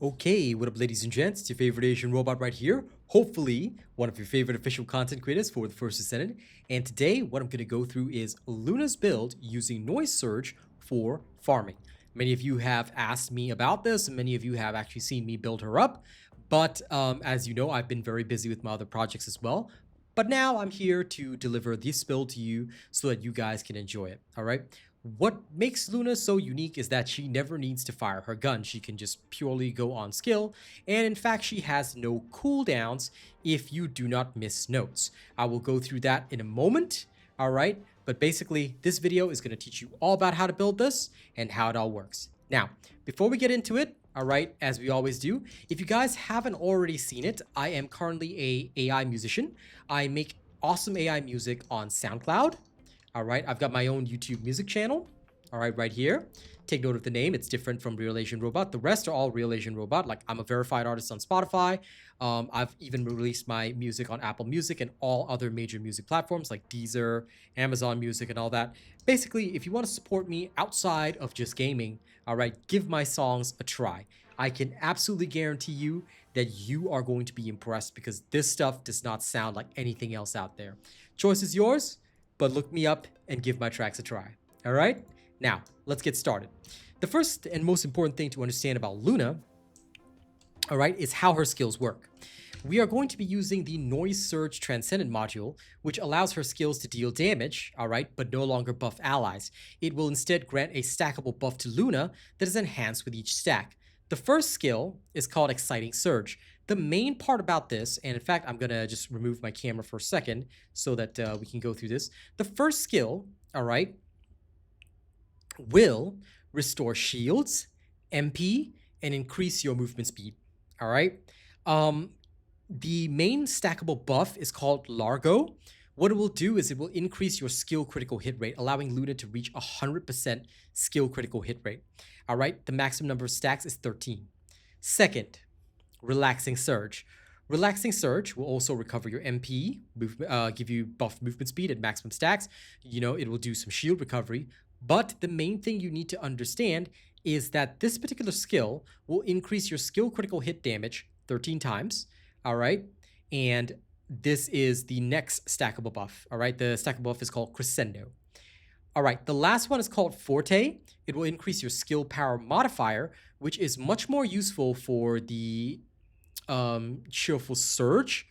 Okay, what up ladies and gents, it's your favorite Asian robot right here. Hopefully, one of your favorite official content creators for the First Descendant. And today, what I'm going to go through is Luna's build using Noise Surge for farming. Many of you have asked me about this, and many of you have actually seen me build her up. But as you know, I've been very busy with my other projects as well. But now I'm here to deliver this build to you so that you guys can enjoy it, all right? What makes Luna so unique is that she never needs to fire her gun. She can just purely go on skill, and in fact, she has no cooldowns if you do not miss notes. I will go through that in a moment, all right? But basically, this video is going to teach you all about how to build this and how it all works. Now, before we get into it, all right, as we always do, if you guys haven't already seen it, I am currently a AI musician. I make awesome AI music on SoundCloud. All right, I've got my own YouTube music channel. All right here. Take note of the name. It's different from RealAsianRobot. The rest are all RealAsianRobot. Like, I'm a verified artist on Spotify. I've even released my music on Apple Music and all other major music platforms like Deezer, Amazon Music, and all that. Basically, if you want to support me outside of just gaming, all right, give my songs a try. I can absolutely guarantee you that you are going to be impressed because this stuff does not sound like anything else out there. Choice is yours, but look me up and give my tracks a try. All right? Now, let's get started. The first and most important thing to understand about Luna, all right, is how her skills work. We are going to be using the Noise Surge Transcendent module, which allows her skills to deal damage, all right, but no longer buff allies. It will instead grant a stackable buff to Luna that is enhanced with each stack. The first skill is called Exciting Surge. The main part about this, and in fact, I'm going to just remove my camera for a second so that we can go through this. The first skill, all right, will restore shields, MP, and increase your movement speed, all right? The main stackable buff is called Largo. What it will do is it will increase your skill critical hit rate, allowing Luna to reach 100% skill critical hit rate. All right, the maximum number of stacks is 13. Second, Relaxing Surge. Relaxing Surge will also recover your MP, give you buffed movement speed at maximum stacks. You know, it will do some shield recovery. But the main thing you need to understand is that this particular skill will increase your skill critical hit damage 13 times. All right, and this is the next stackable buff. All right, the stackable buff is called Crescendo. All right, the last one is called Forte. It will increase your skill power modifier, which is much more useful for the Cheerful Surge.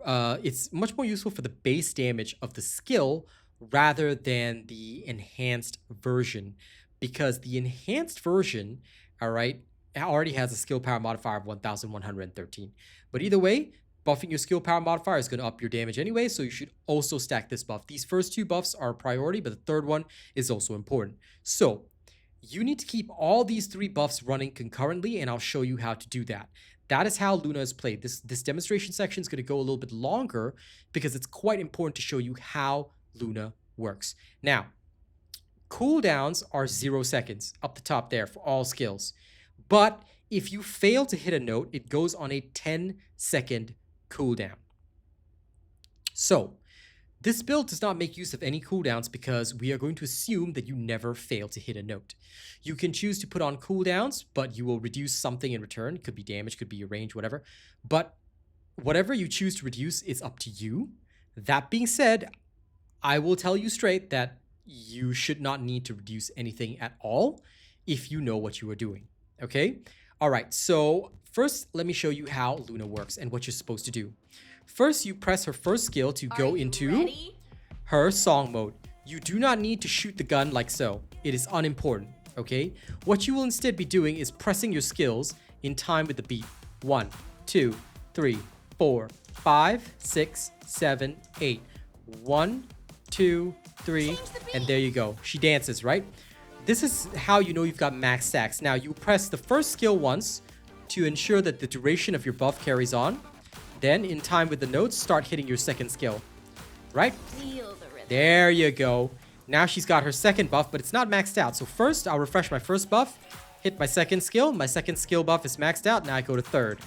It's much more useful for the base damage of the skill rather than the enhanced version, because the enhanced version, all right, already has a skill power modifier of 1113. But either way, buffing your skill power modifier is going to up your damage anyway, so you should also stack this buff. These first two buffs are a priority, but the third one is also important. So you need to keep all these three buffs running concurrently, and I'll show you how to do that. That is how Luna is played. This demonstration section is going to go a little bit longer because it's quite important to show you how Luna works. Now, cooldowns are 0 seconds up the top there for all skills. But if you fail to hit a note, it goes on a 10-second cooldown. So, this build does not make use of any cooldowns because we are going to assume that you never fail to hit a note. You can choose to put on cooldowns, but you will reduce something in return. It could be damage, could be your range, whatever. But whatever you choose to reduce is up to you. That being said, I will tell you straight that you should not need to reduce anything at all if you know what you are doing, okay? All right, so first, let me show you how Luna works and what you're supposed to do. First, you press her first skill to go into her song mode. You do not need to shoot the gun like so. It is unimportant, okay? What you will instead be doing is pressing your skills in time with the beat. 1, 2, 3, 4, 5, 6, 7, 8. 1, 2, 3, and there you go. She dances, right? This is how you know you've got max stacks. Now, you press the first skill once to ensure that the duration of your buff carries on. Then, in time with the notes, start hitting your second skill. Right? There you go. Now she's got her second buff, but it's not maxed out. So first, I'll refresh my first buff, hit my second skill. My second skill buff is maxed out. Now I go to third.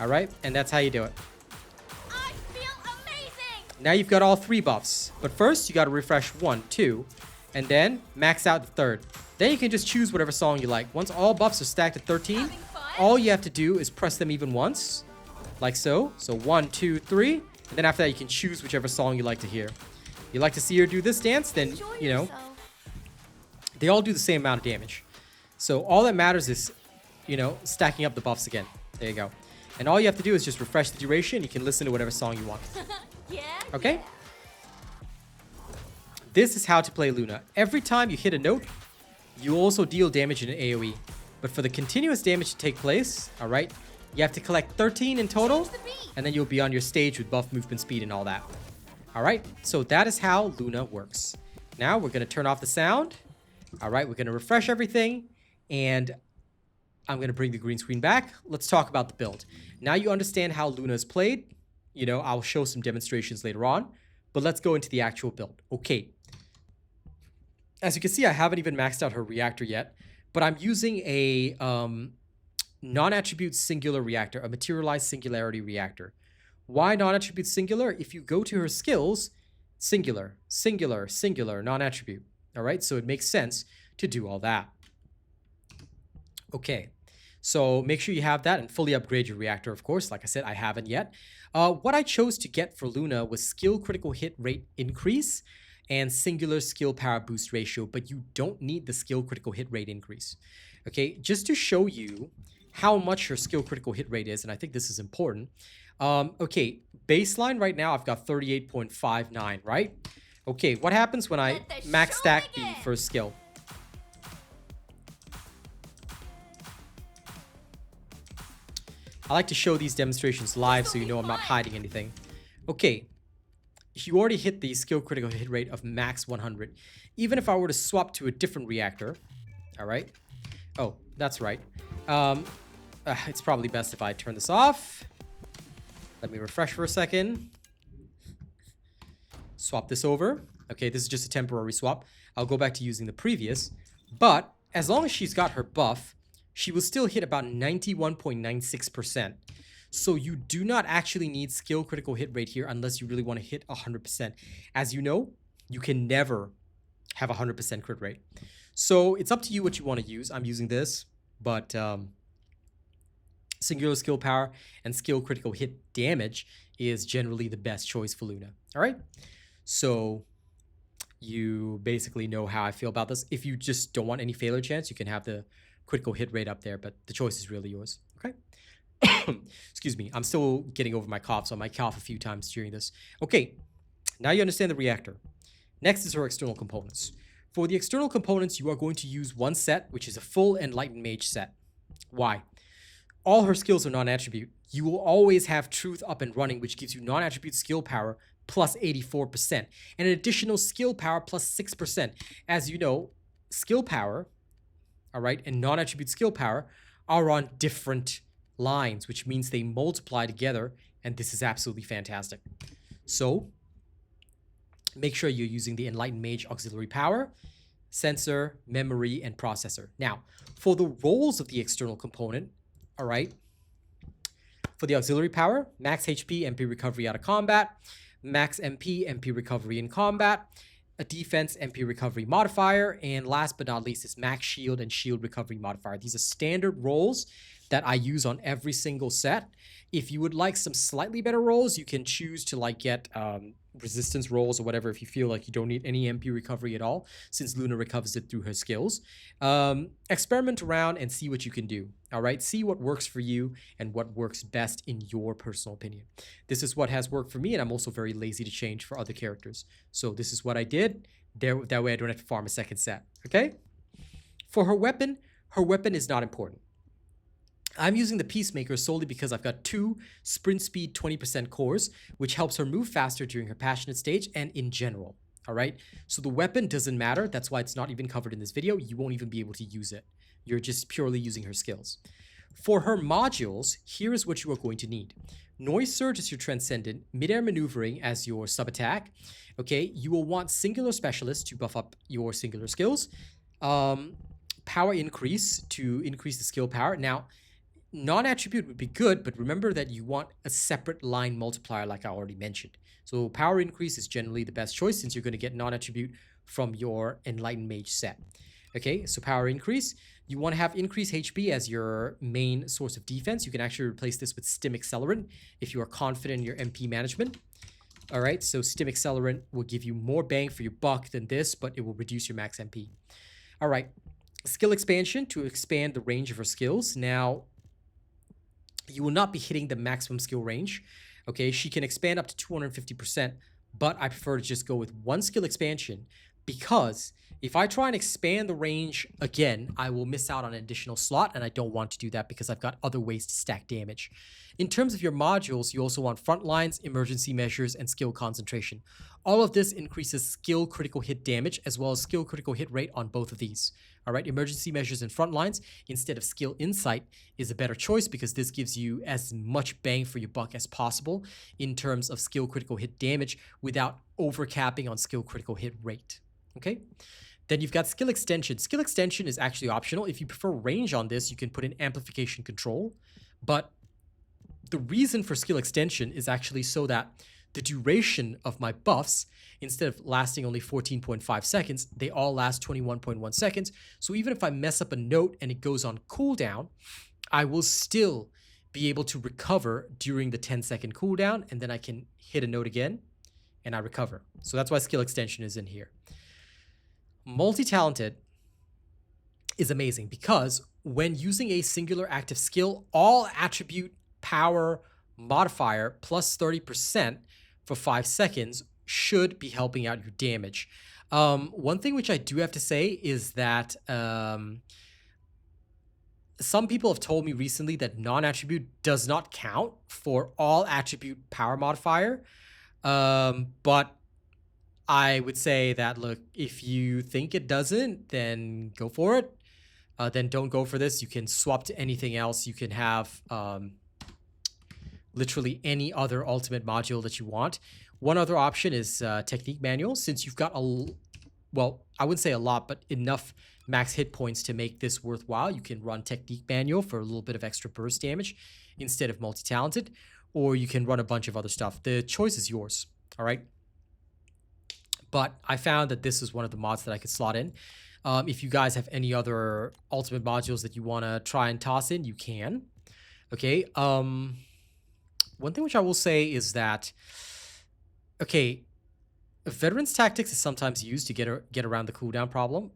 All right? And that's how you do it. I feel amazing! Now you've got all three buffs. But first, you got to refresh 1, 2, and then max out the third. Then you can just choose whatever song you like. Once all buffs are stacked at 13, all you have to do is press them even once, like so. So 1, 2, 3, and then after that you can choose whichever song you like to hear. You like to see her do this dance, then, Enjoy you know, yourself. they all do the same amount of damage. So all that matters is, you know, stacking up the buffs again. There you go. And all you have to do is just refresh the duration. You can listen to whatever song you want. Yeah. Okay? This is how to play Luna. Every time you hit a note, you also deal damage in an AoE. But for the continuous damage to take place, alright, you have to collect 13 in total, Change the beat. and then you'll be on your stage with buff movement speed and all that. Alright, so that is how Luna works. Now we're going to turn off the sound. Alright, we're going to refresh everything, and I'm going to bring the green screen back. Let's talk about the build. Now you understand how Luna is played. You know, I'll show some demonstrations later on, but let's go into the actual build. Okay. As you can see, I haven't even maxed out her reactor yet, but I'm using a non-attribute singular reactor, a materialized singularity reactor. Why non-attribute singular? If you go to her skills, singular, singular, singular, non-attribute. All right, so it makes sense to do all that. Okay, so make sure you have that and fully upgrade your reactor, of course. Like I said, I haven't yet. What I chose to get for Luna was skill critical hit rate increase and singular skill power boost ratio, but you don't need the skill critical hit rate increase. Okay, just to show you how much her skill critical hit rate is, and I think this is important. Okay, baseline right now, I've got 38.59, right? Okay, what happens when I Let the max show stack the begin. first skill? I like to show these demonstrations live so you know I'm not hiding anything. Okay, you already hit the skill critical hit rate of max 100. Even if I were to swap to a different reactor, all right? Oh, that's right. It's probably best if I turn this off. Let me refresh for a second. Swap this over. Okay, this is just a temporary swap. I'll go back to using the previous. But as long as she's got her buff, she will still hit about 91.96%. So you do not actually need skill critical hit rate here unless you really want to hit 100%. As you know, you can never have 100% crit rate. So it's up to you what you want to use. I'm using this, but singular skill power and skill critical hit damage is generally the best choice for Luna. All right? So you basically know how I feel about this. If you just don't want any failure chance, you can have the critical hit rate up there, but the choice is really yours. Okay? Excuse me. I'm still getting over my cough, so I might cough a few times during this. Okay. Now you understand the reactor. Next is her external components. For the external components, you are going to use one set, which is a full Enlightened Mage set. Why? All her skills are non-attribute. You will always have Truth up and running, which gives you non-attribute skill power plus 84%, and an additional skill power plus 6%. As you know, skill power, all right, and non-attribute skill power are on different lines, which means they multiply together, and this is absolutely fantastic. So make sure you're using the Enlightened Mage auxiliary power, sensor, memory, and processor. Now, for the roles of the external component, all right, for the auxiliary power, max HP, MP recovery out of combat, max MP, MP recovery in combat, a defense MP recovery modifier, and last but not least is max shield and shield recovery modifier. These are standard roles that I use on every single set. If you would like some slightly better rolls, you can choose to like get resistance rolls or whatever if you feel like you don't need any MP recovery at all, since Luna recovers it through her skills. Experiment around and see what you can do. All right, see what works for you and what works best in your personal opinion. This is what has worked for me, and I'm also very lazy to change for other characters. So this is what I did. That way I don't have to farm a second set. Okay? For her weapon is not important. I'm using the Peacemaker solely because I've got 2 sprint speed 20% cores, which helps her move faster during her passionate stage and in general. All right, so the weapon doesn't matter. That's why it's not even covered in this video. You won't even be able to use it. You're just purely using her skills. For her modules, here is what you are going to need. Noise Surge is your Transcendent, Midair Maneuvering as your sub-attack. Okay, you will want Singular Specialist to buff up your singular skills. Power Increase to increase the skill power. Now, non-attribute would be good, but remember that you want a separate line multiplier like I already mentioned. So power increase is generally the best choice since you're going to get non-attribute from your Enlightened Mage set. Okay, so power increase. You want to have increased HP as your main source of defense. You can actually replace this with stim accelerant if you are confident in your MP management. All right, so stim accelerant will give you more bang for your buck than this, but it will reduce your max MP. All right, skill expansion to expand the range of her skills. Now, you will not be hitting the maximum skill range. Okay, she can expand up to 250%, but I prefer to just go with one skill expansion because if I try and expand the range again, I will miss out on an additional slot, and I don't want to do that because I've got other ways to stack damage. In terms of your modules, you also want front lines, emergency measures, and skill concentration. All of this increases skill critical hit damage as well as skill critical hit rate on both of these. All right, emergency measures and front lines instead of skill insight is a better choice because this gives you as much bang for your buck as possible in terms of skill critical hit damage without overcapping on skill critical hit rate. Okay, then you've got skill extension. Skill extension is actually optional. If you prefer range on this, you can put in amplification control, but the reason for skill extension is actually so that the duration of my buffs, instead of lasting only 14.5 seconds, they all last 21.1 seconds. So even if I mess up a note and it goes on cooldown, I will still be able to recover during the 10-second cooldown, and then I can hit a note again and I recover. So that's why skill extension is in here. Multi-talented is amazing because when using a singular active skill, all attribute power modifier plus 30% for 5 seconds should be helping out your damage. One thing which I do have to say is that some people have told me recently that non-attribute does not count for all attribute power modifier. But I would say that, look, if you think it doesn't, then go for it. Then don't go for this. You can swap to anything else. You can have literally any other ultimate module that you want. One other option is technique manual. Since you've got well, I wouldn't say a lot, but enough max hit points to make this worthwhile, you can run technique manual for a little bit of extra burst damage instead of multi-talented, or you can run a bunch of other stuff. The choice is yours, all right? But I found that this is one of the mods that I could slot in. If you guys have any other ultimate modules that you want to try and toss in, you can. Okay. One thing which I will say is that, okay, Veteran's Tactics is sometimes used to get around the cooldown problem.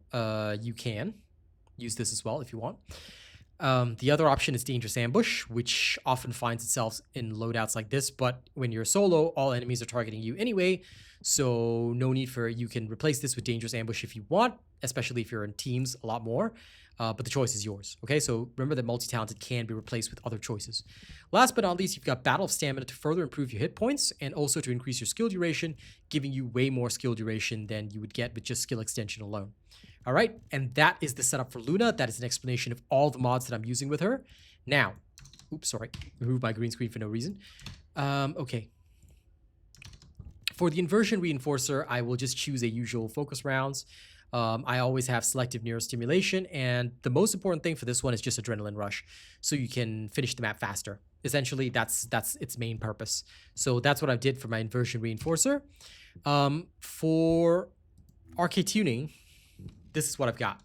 You can use this as well if you want. The other option is Dangerous Ambush, which often finds itself in loadouts like this, but when you're solo, all enemies are targeting you anyway, so no need for you can replace this with Dangerous Ambush if you want, especially if you're in teams a lot more, but the choice is yours, okay? So remember that multi-talented can be replaced with other choices. Last but not least, you've got Battle of Stamina to further improve your hit points and also to increase your skill duration, giving you way more skill duration than you would get with just skill extension alone. All right, and that is the setup for Luna. That is an explanation of all the mods that I'm using with her. Now, oops, sorry, removed my green screen for no reason. Okay. For the Inversion Reinforcer, I will just choose a usual focus rounds. I always have selective neurostimulation, and the most important thing for this one is just adrenaline rush, so you can finish the map faster. Essentially, that's its main purpose. So that's what I did for my Inversion Reinforcer. For Arche Tuning, this is what I've got.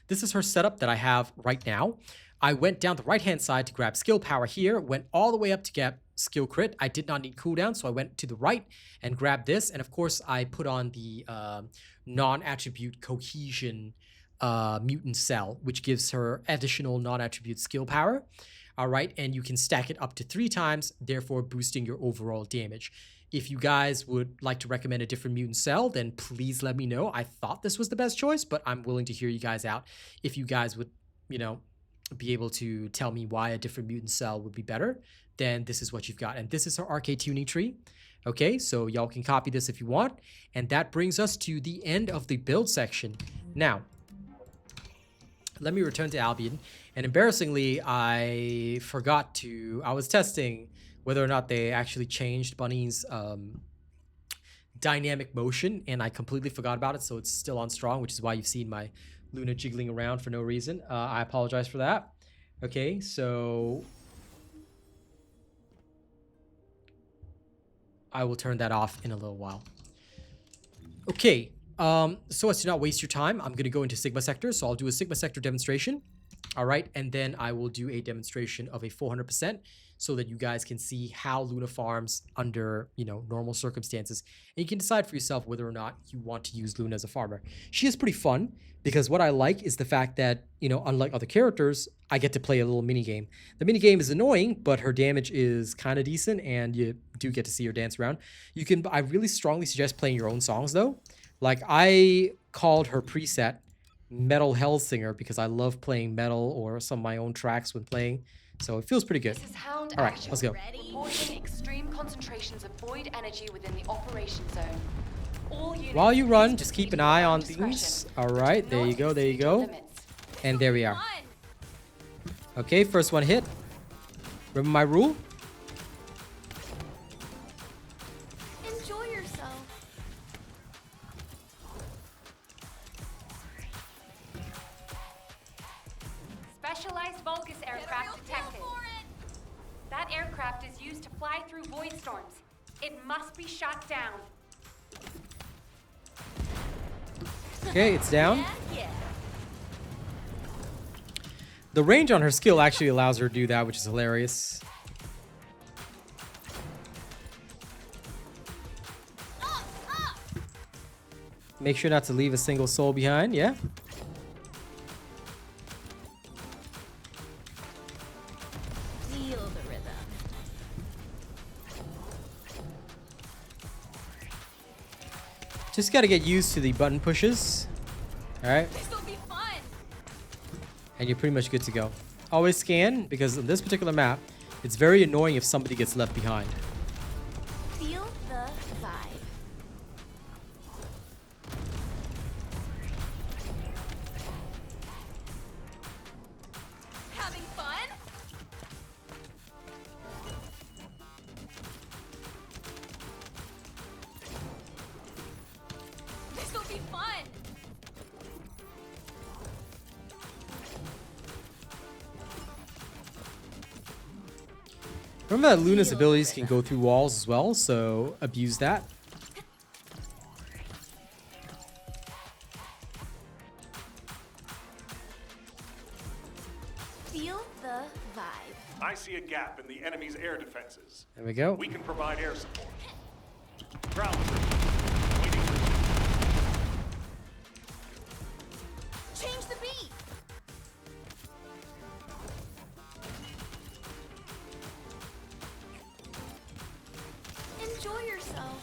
This is her setup that I have right now. I went down the right-hand side to grab skill power here, went all the way up to get skill crit. I did not need cooldown, so I went to the right and grabbed this. And of course, I put on the non-attribute cohesion mutant cell, which gives her additional non-attribute skill power. All right, and you can stack it up to 3 times, therefore boosting your overall damage. If you guys would like to recommend a different mutant cell, then please let me know. I thought this was the best choice, but I'm willing to hear you guys out. If you guys would, you know, be able to tell me why a different mutant cell would be better, then this is what you've got. And this is our Arche Tuning tree. Okay, so y'all can copy this if you want. And that brings us to the end of the build section. Now, let me return to Albion. And embarrassingly, I was testing whether or not they actually changed Bunny's dynamic motion, and I completely forgot about it, so it's still on strong, which is why you've seen my Luna jiggling around for no reason. I apologize for that. Okay, so I will turn that off in a little while. Okay, So as to not waste your time, I'm going to go into Sigma Sector. So I'll do a Sigma Sector demonstration. All right. And then I will do a demonstration of a 400% so that you guys can see how Luna farms under, normal circumstances. And you can decide for yourself whether or not you want to use Luna as a farmer. She is pretty fun because what I like is the fact that, unlike other characters, I get to play a little mini game. The mini game is annoying, but her damage is kind of decent and you do get to see her dance around. I really strongly suggest playing your own songs though. Like I called her preset Metal Hellsinger because I love playing metal or some of my own tracks when playing. So it feels pretty good. This is Hound All right, Action. let's go. Reporting extreme concentrations of void energy within the operation zone. All units While you run, please just keep proceed an eye without on discretion. things. All right, there Not you go, there you exceed your go. limits. And there we are. Fun. Okay, first one hit. Remember my rule? Enjoy yourself. Specialized Vulgus aircraft detected. That aircraft is used to fly through void storms. It must be shot down. Okay, it's down. Yeah. The range on her skill actually allows her to do that, which is hilarious. Make sure not to leave a single soul behind, yeah? Feel the rhythm. Just gotta get used to the button pushes. Alright, This will be fun. and you're pretty much good to go. Always scan, because on this particular map, it's very annoying if somebody gets left behind. Feel the vibe. Having fun? This will be fun. Remember that Luna's abilities can go through walls as well, so abuse that. Feel the vibe. I see a gap in the enemy's air defenses. There we go. We can provide air support. Ground troops. Waiting for Change the beat. Enjoy yourself.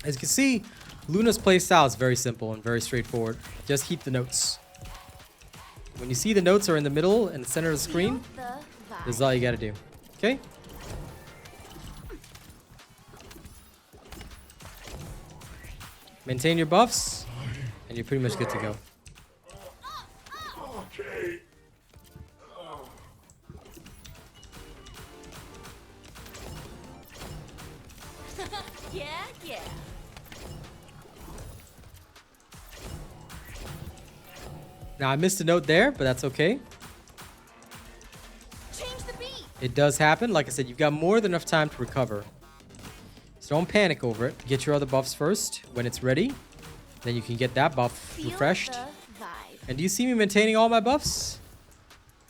As you can see, Luna's playstyle is very simple and very straightforward. Just keep the notes. When you see the notes are in the middle and the center of the screen, Feel the vibe. this is all you gotta do. Okay? Maintain your buffs, and you're pretty much good to go. Okay. Yeah, yeah. Now, I missed a note there, but that's okay. Change the beat. It does happen. Like I said, you've got more than enough time to recover. So don't panic over it. Get your other buffs first when it's ready. Then you can get that buff Feel refreshed. the vibe. And do you see me maintaining all my buffs?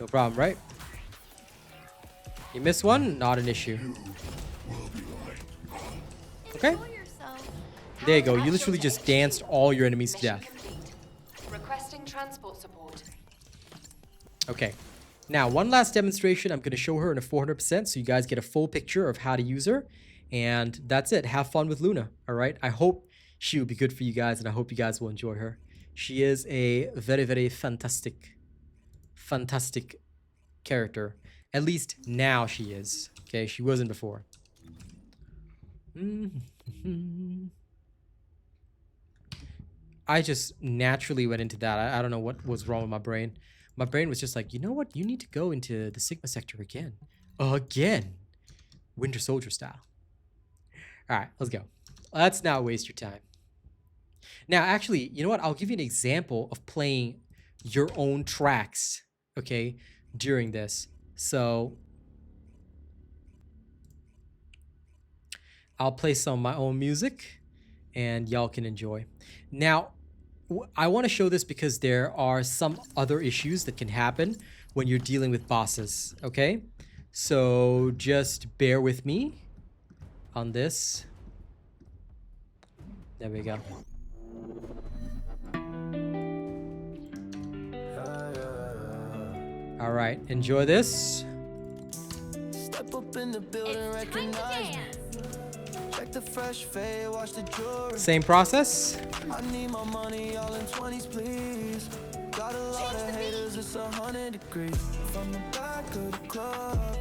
No problem, right? You miss one? Not an issue. Okay. Enjoy yourself. There you go. You literally just danced all your enemies to Mission death. complete. Requesting transport support. Okay. Now, one last demonstration. I'm going to show her in a 400% so you guys get a full picture of how to use her. And that's it. Have fun with Luna. All right. I hope she will be good for you guys, and I hope you guys will enjoy her. She is a very, very fantastic character. At least now she is. Okay. She wasn't before. I just naturally went into that. I don't know what was wrong with my brain. My brain was just like, you know what? You need to go into the Sigma sector again. Again. Winter Soldier style. All right, let's go. Let's not waste your time. Now, actually, you know what? I'll give you an example of playing your own tracks, okay, during this. So I'll play some of my own music and y'all can enjoy. Now, I want to show this because there are some other issues that can happen when you're dealing with bosses, okay? So just bear with me on this. There we go. All right, enjoy this. Step up in the building, It's time to recognize me. dance. Check the fresh fade, watch the jewelry. Same process. I need my money all in 20s, please. Got a lot of haters, it's 100 degrees. From the back of the club,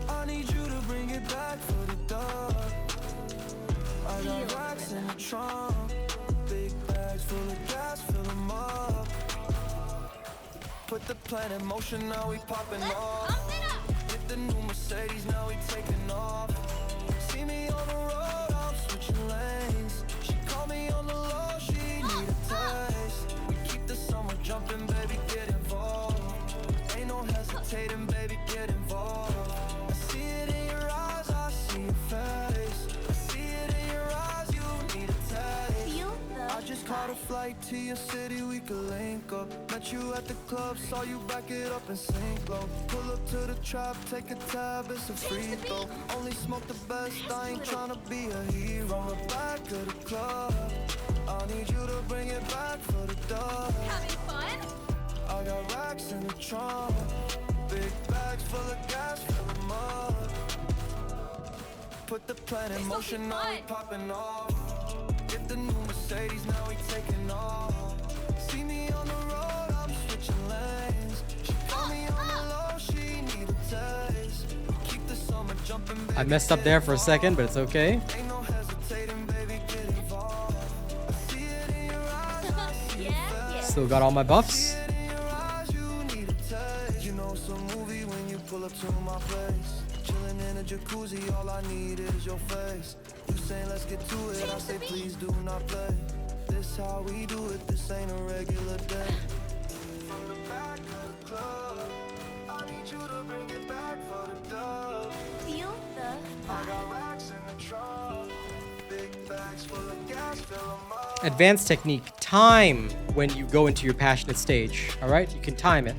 I need you to bring it back for the dog. I got racks in the trunk, big bags full of gas, fill them up. Put the plan in motion, now we popping off. Pump it up. Hit the new Mercedes, now we taking off. See me on the road, I'm switching lanes. She call me on the low, she need a taste. We keep the summer jumping, baby, get involved. Ain't no hesitating, baby, get involved. I see it in your eyes, I see your face. I see it in your eyes, you need a taste. Feel the I just caught a flight to your city, we could link up. Met you at the club, saw you back it up and sink low. Pull up to the trap, take a tab, it's a free throw. Only smoke the best, I ain't tryna be a hero. We're back at the club, I need you to bring it back for the dog. Having fun? I got racks in the trunk, big bags full of gas, fill them up. Put the plan in motion, now we fun. popping off. Get the new Mercedes, now we taking off. See me on the road, I'm switching lanes. She call me on the low, she need a taste. Keep the summer jumping, baby, I messed up there for a second, but it's okay. ain't no hesitating, baby, get involved. I see it in your eyes, I see your Yeah. Still got all my buffs. in your eyes, you need a taste. You know some movie when you pull up to my place. Chilling in a jacuzzi, all I need is your face. You saying let's get to it, I say please do not play. This how we do it, this ain't a regular day. From the back of the club, I need you to bring it back for the dub. Feel the I got racks in the trunk, big bags full of gas, fill them up. Advanced technique. Time when you go into your passionate stage. All right, you can time it.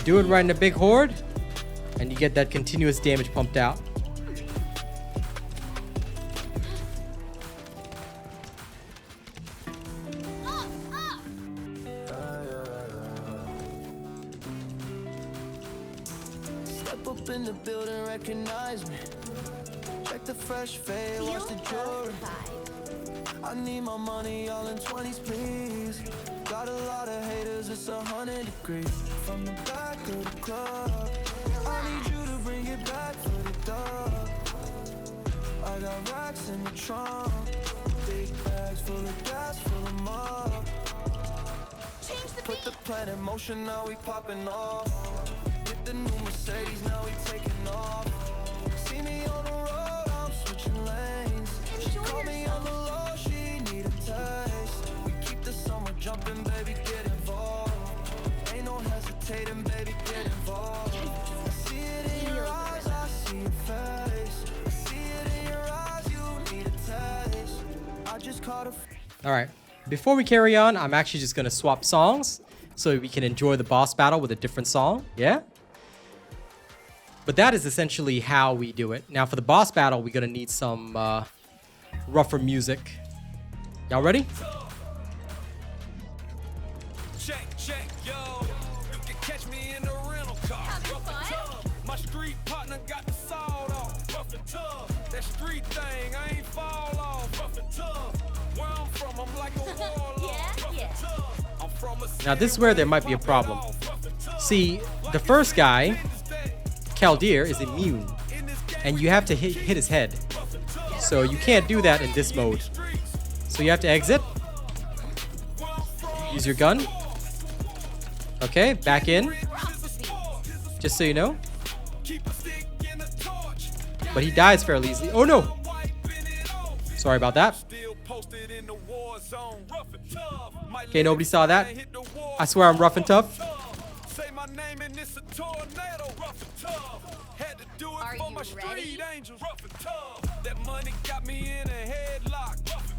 Do it right in a big horde, and you get that continuous damage pumped out. Step up in the building, recognize me. Check the fresh fade, watch the jewelry. vibe. I need my money all in 20s, please. Got a lot of haters, it's 100 degrees. From the back of the club, I need you to bring it back for the dog. I got racks in the trunk, big bags full of gas, fill them up. Change the Put the plan in motion, now we popping off. Hit the new Mercedes, now we taking off. See me on the road, I'm switching lanes. She Enjoy call me on the low, she need a taste. We keep the summer jumping, baby, get involved. Ain't no hesitating, baby, get involved. I see it in your eyes, I see your face. I see it in your eyes, you need a taste. I just caught a All right. Before we carry on, I'm actually just going to swap songs so we can enjoy the boss battle with a different song. Yeah? But that is essentially how we do it. Now, for the boss battle, we're going to need some rougher music. Y'all ready? Check, yo. You can catch me in the rental car. Having Rough and fun? tough. My street partner got the sawed off. Rough and tough. That street thing, I ain't fall off. Rough and tough. Where I'm from, I'm like a warlord. Yeah, Rough yeah. and tough. I'm from a Now, this is where there might be a problem. Rough and tough. See, the first guy, Kaldir, is immune. And you have to hit his head. So you can't do that in this mode. So you have to exit. Use your gun. Okay, back in. Just so you know. But he dies fairly easily. Oh no! Sorry about that. Okay, nobody saw that. I swear I'm rough and tough. Say my name in this It's a tornado, rough and tough. Had to do it Are for you my ready? street angels, rough and tough. That money got me in a headlock.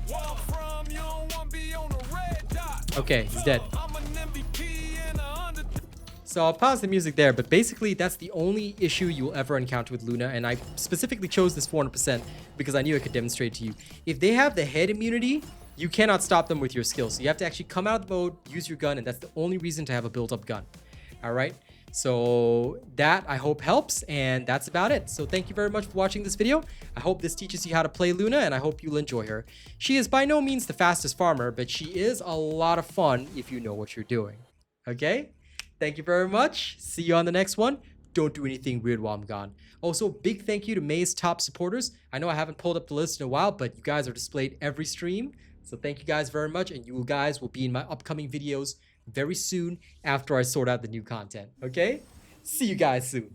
Where I'm from, you don't want to be on a red dot. Okay, he's dead. I'm an MVP and a underdog. So I'll pause the music there, but basically that's the only issue you will ever encounter with Luna, and I specifically chose this 400% because I knew I could demonstrate to you. If they have the head immunity, you cannot stop them with your skills. So you have to actually come out of the mode, use your gun, and that's the only reason to have a built-up gun. All right, so that I hope helps, and that's about it. So thank you very much for watching this video. I hope this teaches you how to play Luna, and I hope you'll enjoy her. She is by no means the fastest farmer, but she is a lot of fun if you know what you're doing. Okay? Thank you very much. See you on the next one. Don't do anything weird while I'm gone. Also, big thank you to May's top supporters. I know I haven't pulled up the list in a while, but you guys are displayed every stream. So thank you guys very much, and you guys will be in my upcoming videos very soon after I sort out the new content. Okay? See you guys soon.